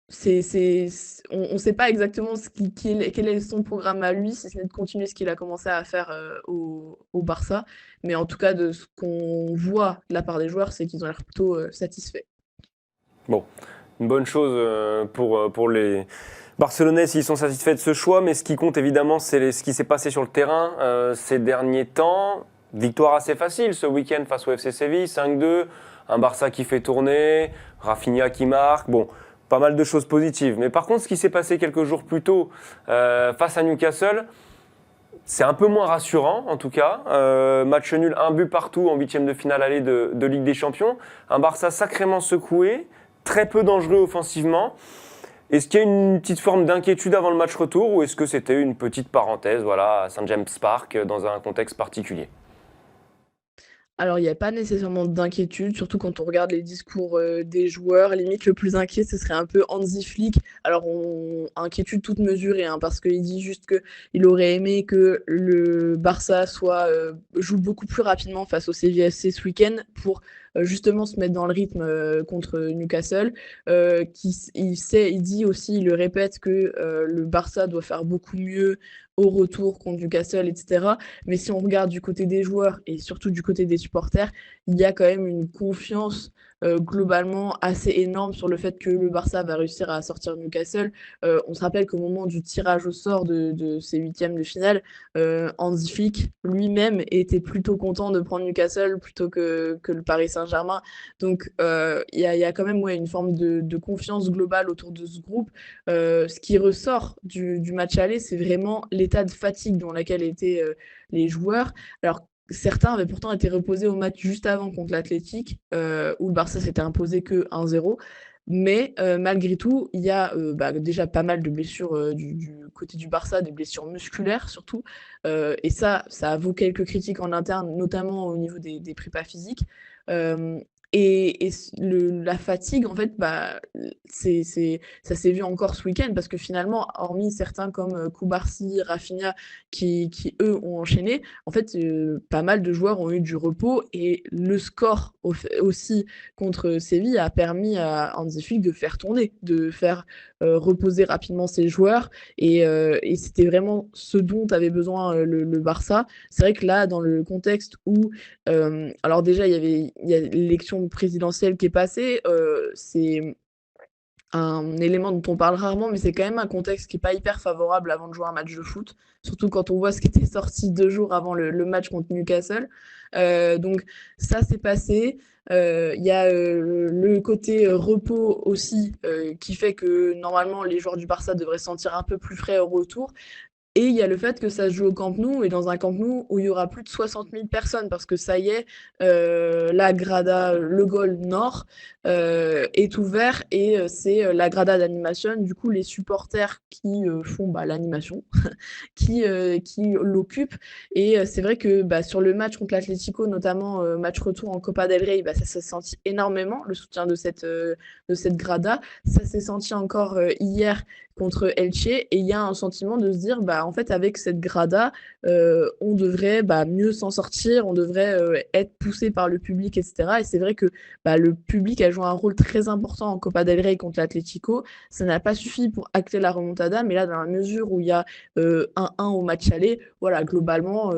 on ne sait pas exactement quel est son programme à lui, si ce n'est de continuer ce qu'il a commencé à faire au Barça. Mais en tout cas, de ce qu'on voit de la part des joueurs, c'est qu'ils ont l'air plutôt satisfaits. Bon, une bonne chose pour les Barcelonais s'ils sont satisfaits de ce choix, mais ce qui compte évidemment, c'est ce qui s'est passé sur le terrain ces derniers temps. Victoire assez facile ce week-end face au FC Séville, 5-2, un Barça qui fait tourner, Rafinha qui marque, bon, pas mal de choses positives. Mais par contre, ce qui s'est passé quelques jours plus tôt face à Newcastle, c'est un peu moins rassurant en tout cas. Match nul, un but partout en huitième de finale aller de Ligue des Champions. Un Barça sacrément secoué, très peu dangereux offensivement. Est-ce qu'il y a une petite forme d'inquiétude avant le match retour, ou est-ce que c'était une petite parenthèse, voilà, à St James Park dans un contexte particulier? Alors, il n'y a pas nécessairement d'inquiétude, surtout quand on regarde les discours des joueurs. Limite, le plus inquiet, ce serait un peu Hansi Flick. Alors, inquiétude toute mesurée, hein, parce qu'il dit juste qu'il aurait aimé que le Barça joue beaucoup plus rapidement face au CJSC ce week-end pour justement se mettre dans le rythme contre Newcastle. Il dit aussi, il le répète, que le Barça doit faire beaucoup mieux au retour contre Newcastle, etc. Mais si on regarde du côté des joueurs et surtout du côté des supporters, il y a quand même une confiance globalement assez énorme sur le fait que le Barça va réussir à sortir Newcastle. On se rappelle qu'au moment du tirage au sort de ces huitièmes de finale, Hansi Flick lui-même était plutôt content de prendre Newcastle plutôt que le Paris Saint-Germain. Donc il y a quand même une forme de confiance globale autour de ce groupe. Ce qui ressort du match aller, c'est vraiment l'état de fatigue dans lequel étaient les joueurs. Alors, certains avaient pourtant été reposés au match juste avant contre l'Athletic, où le Barça s'était imposé que 1-0. Mais malgré tout, il y a déjà pas mal de blessures du côté du Barça, des blessures musculaires surtout. Et ça vaut quelques critiques en interne, notamment au niveau des prépas physiques. La fatigue, en fait, ça s'est vu encore ce week-end, parce que finalement, hormis certains comme Koubarsi, Rafinha, qui eux ont enchaîné, en fait, pas mal de joueurs ont eu du repos, et le score aussi contre Séville a permis à Hansi Flick de faire tourner, de faire reposer rapidement ses joueurs, et c'était vraiment ce dont avait besoin le Barça. C'est vrai que là, dans le contexte où, alors déjà, il y a l'élection l'élection présidentielle qui est passée, c'est un élément dont on parle rarement, mais c'est quand même un contexte qui est pas hyper favorable avant de jouer un match de foot, surtout quand on voit ce qui était sorti 2 jours avant le match contre Newcastle. Donc ça, c'est passé. Il y a le côté repos aussi, qui fait que normalement les joueurs du Barça devraient se sentir un peu plus frais au retour. Et il y a le fait que ça se joue au Camp Nou et dans un Camp Nou où il y aura plus de 60 000 personnes parce que ça y est, la Grada, le Goal Nord est ouvert et c'est la Grada d'animation. Du coup, les supporters qui font l'animation, qui l'occupent. Et c'est vrai que sur le match contre l'Atlético, notamment match retour en Copa del Rey, ça s'est senti énormément le soutien de cette Grada. Ça s'est senti encore hier contre Elche et il y a un sentiment de se dire en fait avec cette Grada on devrait mieux s'en sortir, on devrait être poussé par le public, etc. Et c'est vrai que le public a joué un rôle très important en Copa del Rey contre l'Atlético. Ça n'a pas suffi pour acter la remontada, mais là dans la mesure où il y a 1-1 au match aller, voilà, globalement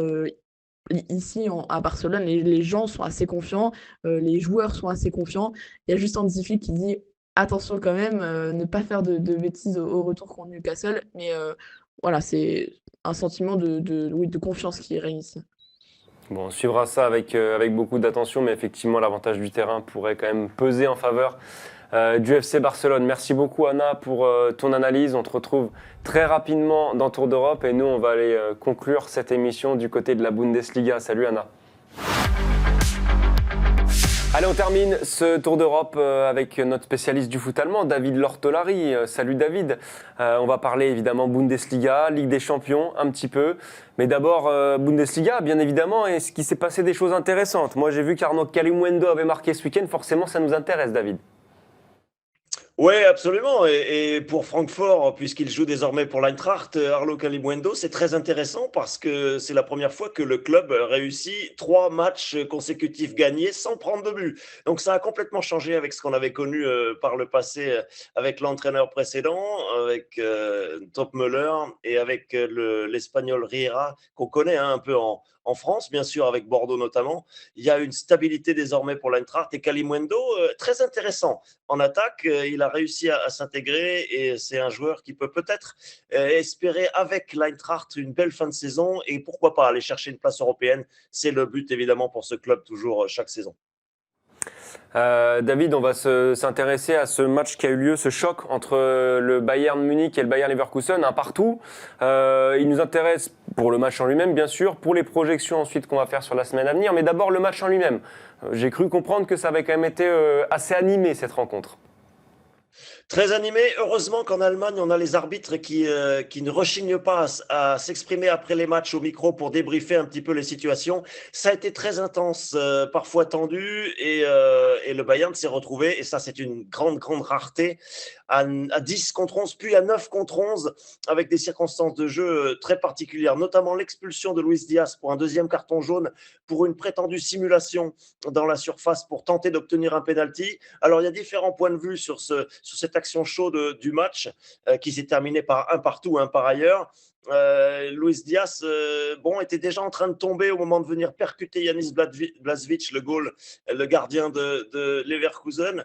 ici à Barcelone, les gens sont assez confiants, les joueurs sont assez confiants. Il y a juste Hansi qui dit attention quand même, ne pas faire de bêtises au retour contre Newcastle. Mais voilà, c'est un sentiment de confiance qui règne ici. Bon, on suivra ça avec beaucoup d'attention, mais effectivement, l'avantage du terrain pourrait quand même peser en faveur du FC Barcelone. Merci beaucoup, Anna, pour ton analyse. On te retrouve très rapidement dans Tour d'Europe et nous, on va aller conclure cette émission du côté de la Bundesliga. Salut, Anna. Allez, on termine ce Tour d'Europe avec notre spécialiste du foot allemand, David Lortolari. Salut David. On va parler évidemment Bundesliga, Ligue des Champions, un petit peu. Mais d'abord, Bundesliga, bien évidemment, et ce qui s'est passé des choses intéressantes. Moi, j'ai vu qu'Arnaud Kalimuendo avait marqué ce week-end. Forcément, ça nous intéresse, David. Oui, absolument. Et pour Francfort, puisqu'il joue désormais pour l'Eintracht, Arlo Kalimuendo, c'est très intéressant parce que c'est la première fois que le club réussit 3 matchs consécutifs gagnés sans prendre de but. Donc ça a complètement changé avec ce qu'on avait connu par le passé avec l'entraîneur précédent, avec Topmöller et avec l'Espagnol Riera, qu'on connaît un peu en France, bien sûr, avec Bordeaux notamment. Il y a une stabilité désormais pour l'Eintracht et Kalimuendo, très intéressant. En attaque, il a réussi à s'intégrer et c'est un joueur qui peut peut-être espérer avec l'Eintracht une belle fin de saison et pourquoi pas aller chercher une place européenne. C'est le but évidemment pour ce club toujours chaque saison. David, on va s'intéresser à ce match qui a eu lieu, ce choc entre le Bayern Munich et le Bayer Leverkusen, un partout. Il nous intéresse pour le match en lui-même, bien sûr, pour les projections ensuite qu'on va faire sur la semaine à venir, mais d'abord le match en lui-même. J'ai cru comprendre que ça avait quand même été assez animé cette rencontre. Très animé. Heureusement qu'en Allemagne, on a les arbitres qui ne rechignent pas à s'exprimer après les matchs au micro pour débriefer un petit peu les situations. Ça a été très intense, parfois tendu, et le Bayern s'est retrouvé, et ça c'est une grande, grande rareté, à 10 contre 11, puis à 9 contre 11, avec des circonstances de jeu très particulières, notamment l'expulsion de Luis Diaz pour un deuxième carton jaune, pour une prétendue simulation dans la surface pour tenter d'obtenir un penalty. Alors il y a différents points de vue sur cette action chaude du match qui s'est terminée par un partout, un par ailleurs. Luis Diaz était déjà en train de tomber au moment de venir percuter Yanis Blažević, le gardien de Leverkusen.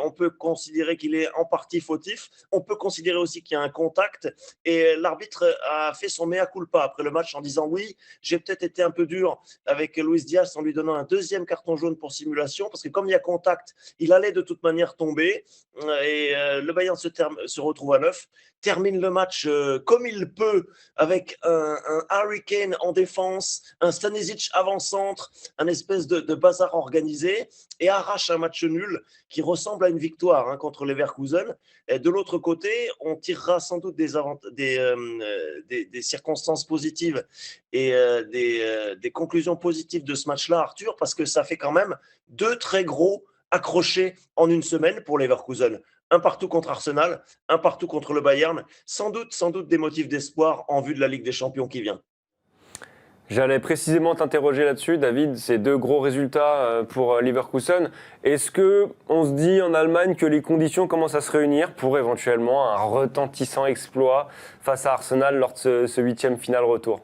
On peut considérer qu'il est en partie fautif. On peut considérer aussi qu'il y a un contact. Et l'arbitre a fait son mea culpa après le match en disant oui, j'ai peut-être été un peu dur avec Luis Diaz en lui donnant un deuxième carton jaune pour simulation parce que comme il y a contact, il allait de toute manière tomber. Et le Bayern se retrouve à 9, termine le match comme il peut, avec un Harry Kane en défense, un Stanisic avant-centre, un espèce de bazar organisé, et arrache un match nul qui ressemble à une victoire contre Leverkusen. Et de l'autre côté, on tirera sans doute des circonstances positives et des conclusions positives de ce match-là, Arthur, parce que ça fait quand même 2 très gros accrochés en une semaine pour Leverkusen. Un partout contre Arsenal, un partout contre le Bayern. Sans doute des motifs d'espoir en vue de la Ligue des Champions qui vient. J'allais précisément t'interroger là-dessus, David. Ces 2 gros résultats pour Leverkusen. Est-ce qu'on se dit en Allemagne que les conditions commencent à se réunir pour éventuellement un retentissant exploit face à Arsenal lors de ce 8e final retour ?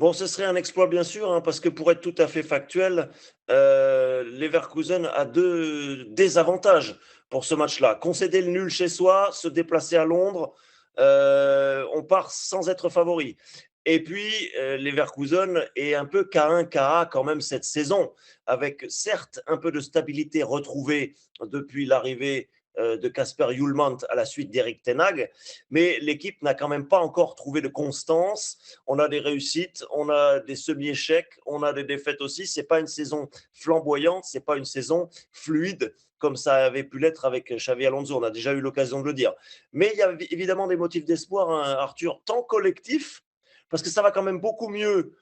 Bon, ce serait un exploit, bien sûr, hein, parce que pour être tout à fait factuel, Leverkusen a deux désavantages pour ce match-là. Concéder le nul chez soi, se déplacer à Londres, on part sans être favori. Et puis, Leverkusen est un peu K1, KA quand même cette saison, avec certes un peu de stabilité retrouvée depuis l'arrivée de Kasper Hjulmand à la suite d'Erik ten Hag, mais l'équipe n'a quand même pas encore trouvé de constance. On a des réussites, on a des semi-échecs, on a des défaites aussi. C'est pas une saison flamboyante, c'est pas une saison fluide comme ça avait pu l'être avec Xavi Alonso. On a déjà eu l'occasion de le dire. Mais il y a évidemment des motifs d'espoir, hein, Arthur, tant collectif, parce que ça va quand même beaucoup mieux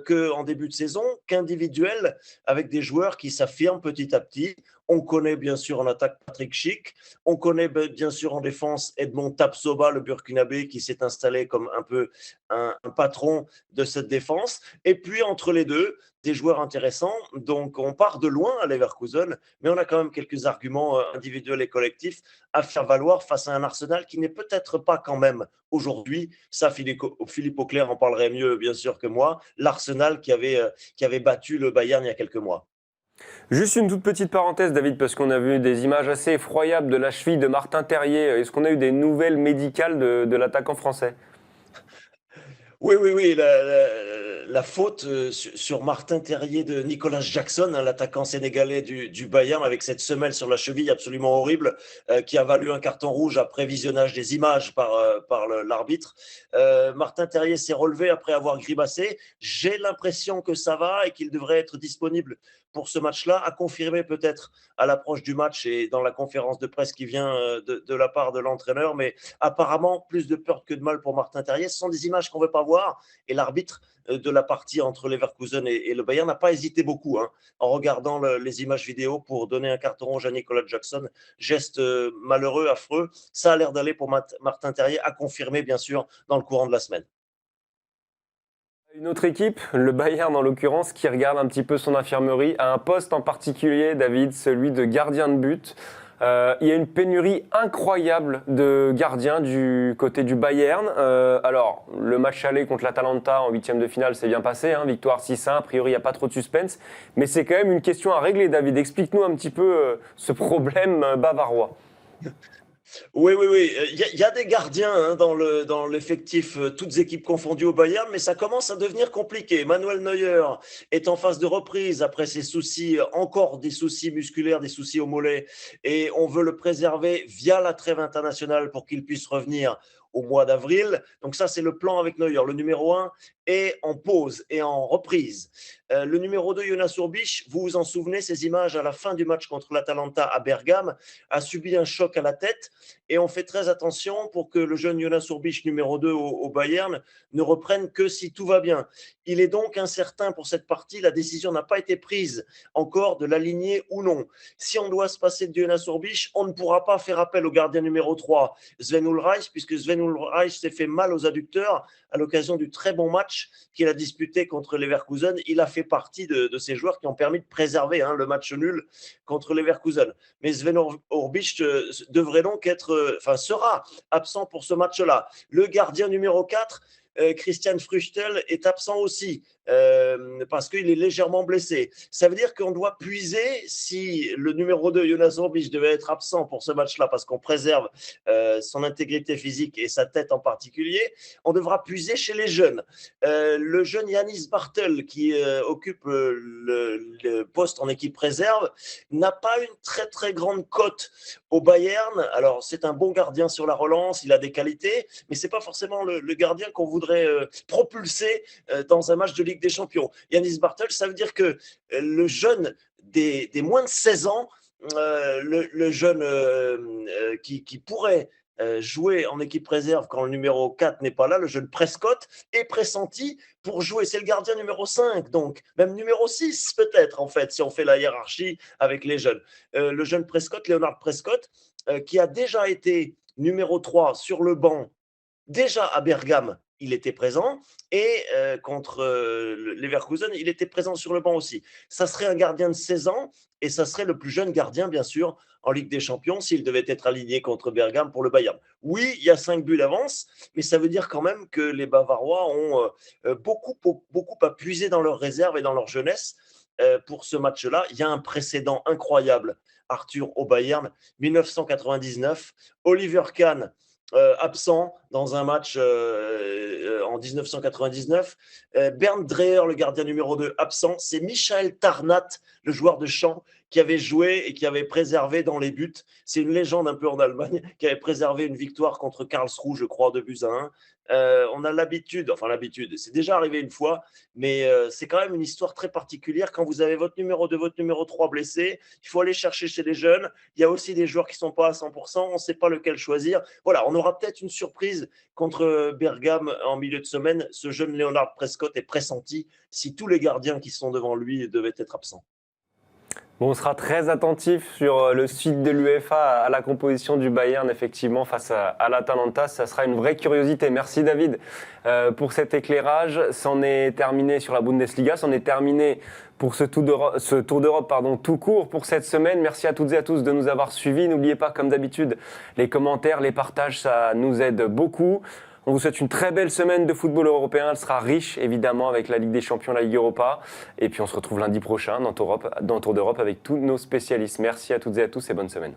qu'en début de saison, qu'individuel, avec des joueurs qui s'affirment petit à petit. On connaît bien sûr en attaque Patrick Schick, on connaît bien sûr en défense Edmond Tapsoba, le Burkinabé, qui s'est installé comme un peu un patron de cette défense. Et puis entre les deux, des joueurs intéressants. Donc on part de loin à Leverkusen, mais on a quand même quelques arguments individuels et collectifs à faire valoir face à un Arsenal qui n'est peut-être pas quand même aujourd'hui, ça Philippe Auclair en parlerait mieux bien sûr que moi, l'Arsenal qui avait battu le Bayern il y a quelques mois. Juste une toute petite parenthèse, David, parce qu'on a vu des images assez effroyables de la cheville de Martin Terrier. Est-ce qu'on a eu des nouvelles médicales de l'attaquant français? Oui, oui, oui, la faute sur Martin Terrier de Nicolas Jackson, hein, l'attaquant sénégalais du Bayern, avec cette semelle sur la cheville absolument horrible, qui a valu un carton rouge après visionnage des images par l'arbitre. Martin Terrier s'est relevé après avoir grimacé. J'ai l'impression que ça va et qu'il devrait être disponible pour ce match-là, à confirmer peut-être à l'approche du match et dans la conférence de presse qui vient de la part de l'entraîneur, mais apparemment plus de peur que de mal pour Martin Terrier. Ce sont des images qu'on ne veut pas voir et l'arbitre de la partie entre Leverkusen et le Bayern n'a pas hésité beaucoup en regardant les images vidéo pour donner un carton rouge à Nicolas Jackson. Geste malheureux, affreux. Ça a l'air d'aller pour Martin Terrier, à confirmer bien sûr dans le courant de la semaine. Une autre équipe, le Bayern en l'occurrence, qui regarde un petit peu son infirmerie, a un poste en particulier, David, celui de gardien de but. Il y a une pénurie incroyable de gardiens du côté du Bayern. Alors, le match aller contre l'Atalanta en huitième de finale s'est bien passé, hein, victoire 6-1, a priori il n'y a pas trop de suspense. Mais c'est quand même une question à régler, David. Explique-nous un petit peu ce problème bavarois. Oui, oui, oui. Il y a des gardiens dans l'effectif, toutes équipes confondues au Bayern, mais ça commence à devenir compliqué. Manuel Neuer est en phase de reprise après ses soucis, encore des soucis musculaires, des soucis au mollet, et on veut le préserver via la trêve internationale pour qu'il puisse revenir au mois d'avril. Donc ça, c'est le plan avec Neuer. Le numéro 1 est en pause et en reprise. Le numéro 2, Jonas Urbich, vous vous en souvenez, ces images à la fin du match contre l'Atalanta à Bergame, a subi un choc à la tête et on fait très attention pour que le jeune Jonas Urbich, numéro 2 au Bayern, ne reprenne que si tout va bien. Il est donc incertain pour cette partie, la décision n'a pas été prise encore de l'aligner ou non. Si on doit se passer de Jonas Urbich, on ne pourra pas faire appel au gardien numéro 3, Sven Ulreich, puisque Sven Ulreich s'est fait mal aux adducteurs à l'occasion du très bon match qu'il a disputé contre Leverkusen. Il a fait partie de ces joueurs qui ont permis de préserver le match nul contre Leverkusen. Mais Sven Urbich devrait donc sera absent pour ce match-là. Le gardien numéro 4, Christian Früchtel, est absent aussi parce qu'il est légèrement blessé. Ça veut dire qu'on doit puiser, si le numéro 2, Jonas Urbich, devait être absent pour ce match-là parce qu'on préserve son intégrité physique et sa tête en particulier, on devra puiser chez les jeunes. Le jeune Yanis Bartel, qui occupe le poste en équipe réserve, n'a pas une très très grande cote au Bayern. Alors c'est un bon gardien sur la relance, il a des qualités, mais c'est pas forcément le gardien qu'on voudrait propulser dans un match de Ligue des Champions. Yanis Bartel, ça veut dire que le jeune des moins de 16 ans, le jeune qui pourrait jouer en équipe réserve quand le numéro 4 n'est pas là, le jeune Prescott, est pressenti pour jouer. C'est le gardien numéro 5, donc même numéro 6 peut-être, en fait, si on fait la hiérarchie avec les jeunes. Le jeune Prescott, Leonard Prescott, qui a déjà été numéro 3 sur le banc, déjà à Bergame, il était présent, et contre Leverkusen, il était présent sur le banc aussi. Ça serait un gardien de 16 ans, et ça serait le plus jeune gardien, bien sûr, en Ligue des Champions s'il devait être aligné contre Bergame pour le Bayern. Oui, il y a 5 buts d'avance, mais ça veut dire quand même que les Bavarois ont beaucoup à puiser dans leurs réserves et dans leur jeunesse pour ce match-là. Il y a un précédent incroyable, Arthur, au Bayern, 1999, Oliver Kahn absent dans un match en 1999. Bernd Dreher, le gardien numéro 2, absent. C'est Michael Tarnat, le joueur de champ, qui avait joué et qui avait préservé dans les buts. C'est une légende un peu en Allemagne, qui avait préservé une victoire contre Karlsruhe, je crois, 2-1. On a l'habitude, c'est déjà arrivé une fois, mais c'est quand même une histoire très particulière. Quand vous avez votre numéro 2, votre numéro 3 blessé, il faut aller chercher chez les jeunes. Il y a aussi des joueurs qui ne sont pas à 100%, on ne sait pas lequel choisir. Voilà, on aura peut-être une surprise contre Bergame en milieu de semaine. Ce jeune Leonard Prescott est pressenti si tous les gardiens qui sont devant lui devaient être absents. Bon, on sera très attentif sur le site de l'UEFA à la composition du Bayern, effectivement, face à l'Atalanta. Ça sera une vraie curiosité. Merci David pour cet éclairage. C'en est terminé sur la Bundesliga, c'en est terminé pour ce Tour d'Europe tout court pour cette semaine. Merci à toutes et à tous de nous avoir suivis. N'oubliez pas, comme d'habitude, les commentaires, les partages, ça nous aide beaucoup. On vous souhaite une très belle semaine de football européen. Elle sera riche, évidemment, avec la Ligue des Champions, la Ligue Europa. Et puis, on se retrouve lundi prochain dans Tour d'Europe avec tous nos spécialistes. Merci à toutes et à tous et bonne semaine.